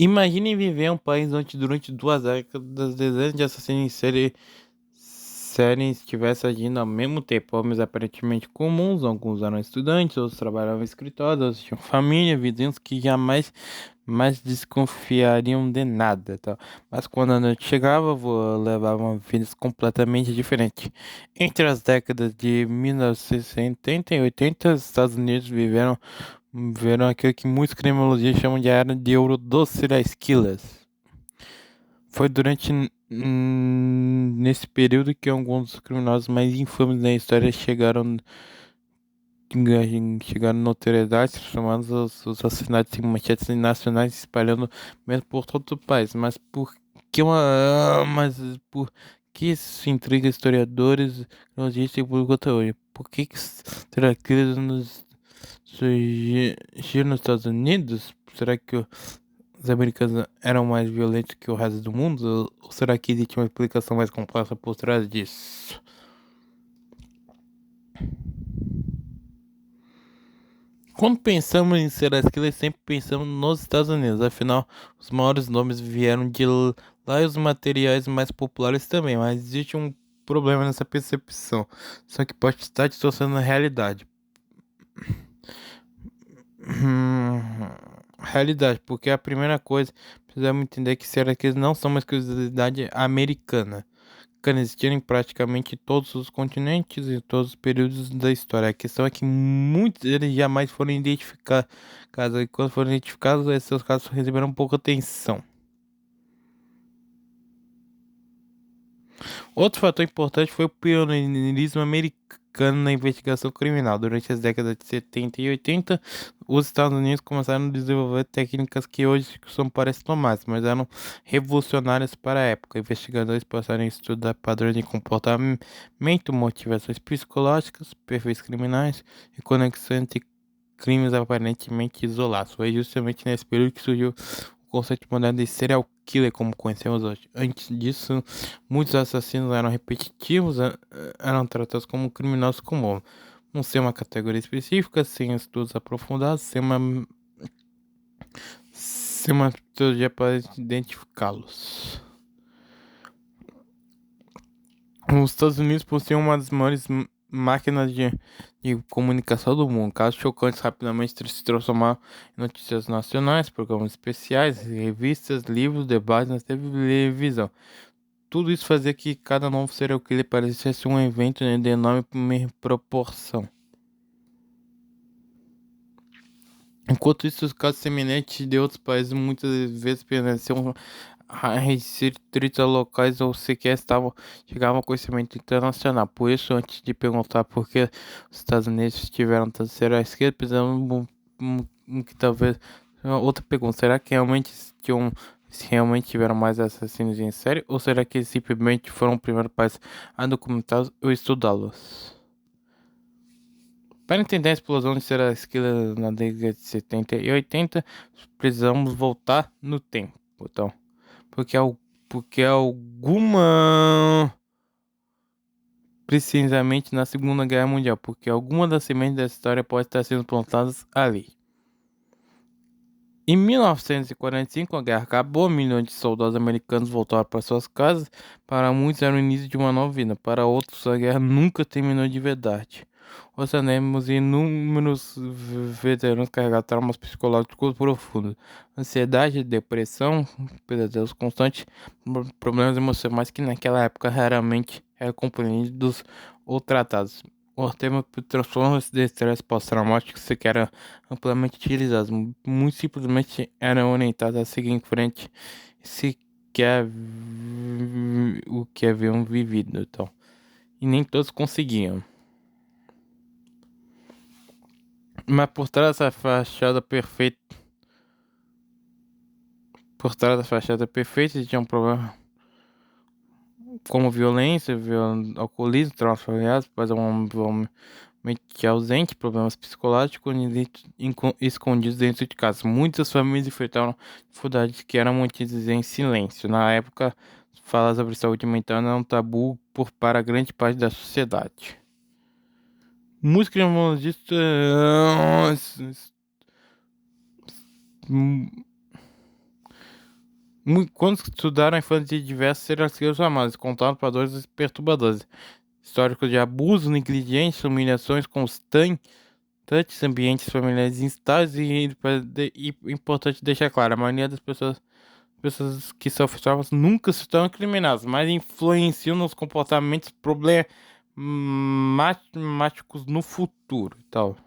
Imagine viver em um país onde durante 2 décadas dezenas de assassinos em série estivessem agindo ao mesmo tempo. Homens aparentemente comuns, alguns eram estudantes, outros trabalhavam em escritório, outros tinham família, vizinhos que jamais mais desconfiariam de nada, tá? Mas quando a noite chegava, levavam vidas completamente diferentes. Entre as décadas de 1970 e 80, os Estados Unidos viveram aquilo que muitos criminologistas chamam de era de ouro dos serial killers. Foi nesse período que alguns dos criminosos mais infames da história chegaram à notoriedade, transformando os assassinatos em manchetes nacionais, espalhando mesmo por todo o país. Mas por que isso intriga historiadores, cronologistas e público até hoje? Por que será que eles surgiram nos Estados Unidos? Será que os americanos eram mais violentos que o resto do mundo? Ou será que existe uma explicação mais complexa por trás disso? Quando pensamos em serial killer, sempre pensamos nos Estados Unidos. Afinal, os maiores nomes vieram de lá e os materiais mais populares também. Mas existe um problema nessa percepção. Só que pode estar distorcendo a realidade. Hum, realidade, porque a primeira coisa, precisamos entender que serial killers não são uma exclusividade americana. Existiram em praticamente todos os continentes e todos os períodos da história. A questão é que muitos deles jamais foram identificados. E quando foram identificados, seus casos receberam pouca atenção. Outro fator importante foi o pioneirismo americano na investigação criminal. Durante as décadas de 70 e 80, os Estados Unidos começaram a desenvolver técnicas que hoje são parecem normais, mas eram revolucionárias para a época. Investigadores passaram a estudar padrões de comportamento, motivações psicológicas, perfis criminais e conexões entre crimes aparentemente isolados. Foi justamente nesse período que surgiu o conceito moderno de serial killer, como conhecemos hoje. Antes disso, muitos assassinos eram repetitivos, eram tratados como criminosos comuns, não sem uma categoria específica, sem estudos aprofundados, sem uma metodologia para identificá-los. Os Estados Unidos possuem uma das maiores máquinas de comunicação do mundo. Casos chocantes rapidamente se transformaram em notícias nacionais, programas especiais, revistas, livros, debates na televisão. Tudo isso fazia que cada novo serial killer parecesse um evento, né, de enorme proporção. Enquanto isso, os casos semelhantes de outros países muitas vezes permaneciam restritos a locais ou sequer chegavam ao conhecimento internacional. Por isso, antes de perguntar por que os Estados Unidos tiveram tantos serial killers, precisamos que talvez outra pergunta: será que se realmente tiveram mais assassinos em série, ou será que eles simplesmente foram o primeiro país a documentá-los ou estudá-los? Para entender a explosão de serial killers na década de 70 e 80, precisamos voltar no tempo. Então, porque, porque alguma. Precisamente na Segunda Guerra Mundial, porque alguma das sementes da história pode estar sendo plantadas ali. Em 1945, a guerra acabou, milhões de soldados americanos voltaram para suas casas. Para muitos, era o início de uma nova vida, para outros, a guerra nunca terminou de verdade. Hoje temos inúmeros veteranos carregados de traumas psicológicos profundos, ansiedade, depressão, pesadelos constantes, problemas emocionais que naquela época raramente eram compreendidos ou tratados. O termo transtornos de estresse pós-traumático sequer era amplamente utilizados, muito simplesmente eram orientados a seguir em frente se quer o que haviam vivido, então. E nem todos conseguiam. Mas por trás da fachada perfeita, existia um problema como violência, alcoolismo, traumas familiares, pais mente ausente, problemas psicológicos escondidos dentro de casa. Muitas famílias enfrentaram dificuldades que eram mantidas em silêncio. Na época, falar sobre saúde mental era um tabu para grande parte da sociedade. Muitos criminologistas Quando estudaram a infância de diversos serial killers famosos, controladores e perturbadores, históricos de abuso, negligência, humilhações constantes, ambientes familiares instáveis e importante deixar claro, a maioria das pessoas que sofrem traumas nunca se tornam criminosos, mas influenciam nos comportamentos problemáticos no futuro e tal.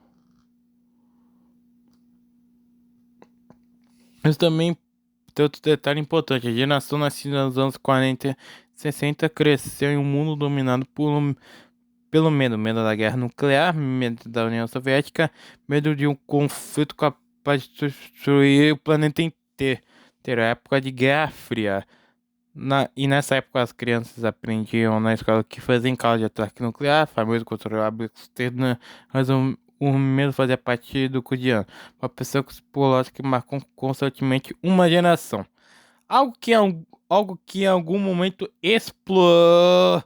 Mas também tem outro detalhe importante, a geração nascida nos anos 40 e 60 cresceu em um mundo dominado pelo medo da guerra nuclear, medo da União Soviética, medo de um conflito capaz de destruir o planeta inteiro. Ter a época de Guerra Fria. E nessa época as crianças aprendiam na escola que faziam causa de ataque nuclear, famoso controlável externo, mas o medo fazia parte do cotidiano. Uma pessoa psicológica que marcou constantemente uma geração. Algo que em algum momento explodiu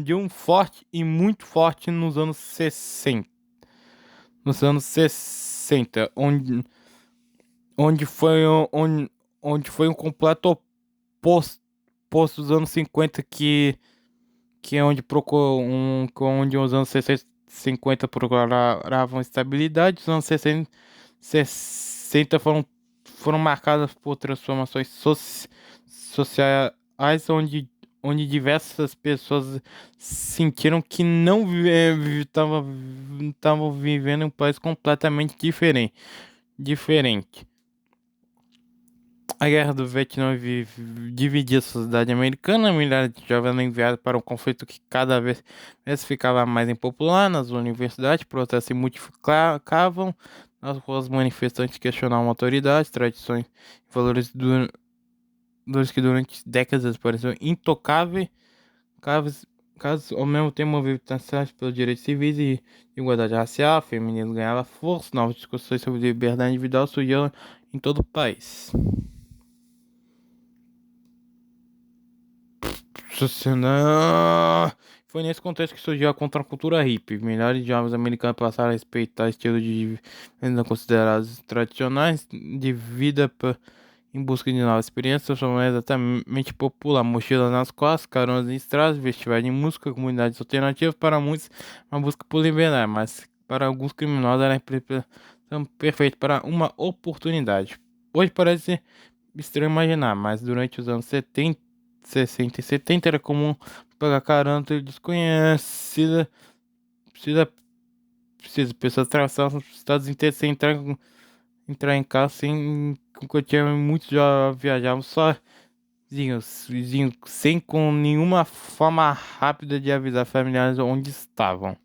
de um forte e muito forte nos anos 60. Nos anos 60, onde foi, onde foi um completo oposto dos anos 50, que é onde onde os anos 60 50 procuravam estabilidade, os anos 60 foram marcados por transformações sociais, onde diversas pessoas sentiram que não estavam vivendo em um país completamente diferente. A Guerra do Vietnã dividia a sociedade americana, milhares de jovens eram enviados para um conflito que cada vez ficava mais impopular nas universidades, protestos se multiplicavam, nas ruas manifestantes questionavam autoridades, tradições e valores que durante décadas pareciam intocáveis, casos, casos ao mesmo tempo movimentações pelos direitos civis e igualdade racial, feminismo ganhava força, novas discussões sobre liberdade individual surgiam em todo o país. Sociedade. Foi nesse contexto que surgiu a contracultura hippie. Milhares de jovens americanos passaram a respeitar estilos de vida considerados tradicionais de vida em busca de novas experiências, transformando exatamente popular. Mochila nas costas, caronas em estradas, festivais de música, comunidades alternativas. Para muitos, uma busca por liberdade, mas para alguns criminosos era a interpretação perfeita para uma oportunidade. Hoje parece estranho imaginar, mas durante os anos 70 60 e 70 era comum pagar caranta desconhecida, precisa, pessoas atravessavam os estados inteiros sem entrar em casa, sem, que tinha muitos já viajavam sozinhos, sem com nenhuma forma rápida de avisar familiares onde estavam,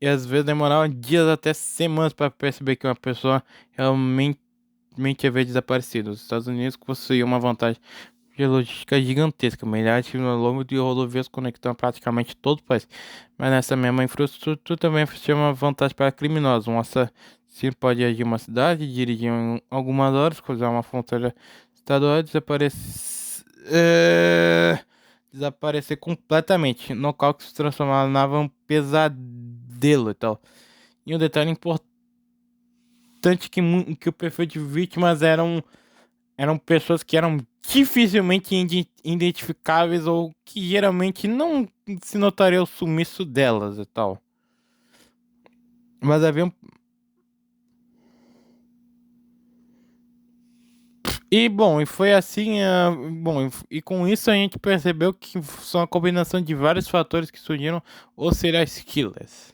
e às vezes demorava dias até semanas para perceber que uma pessoa realmente havia desaparecido. Os Estados Unidos possuíam uma vantagem de logística gigantesca, milhares de quilômetros longos de rodovias conectando praticamente todo o país. Mas nessa mesma infraestrutura também tinha uma vantagem para criminosos. Um assassino pode agir em uma cidade, dirigir em algumas horas, cruzar uma fronteira estadual e desaparecer completamente. No local que se transformava em um pesadelo e tal. E um detalhe importante que o perfil de vítimas eram pessoas que eram dificilmente identificáveis ou que geralmente não se notaria o sumiço delas e tal. Mas havia um... E bom, e foi assim, bom, e com isso a gente percebeu que são a combinação de vários fatores que surgiram os serial killers.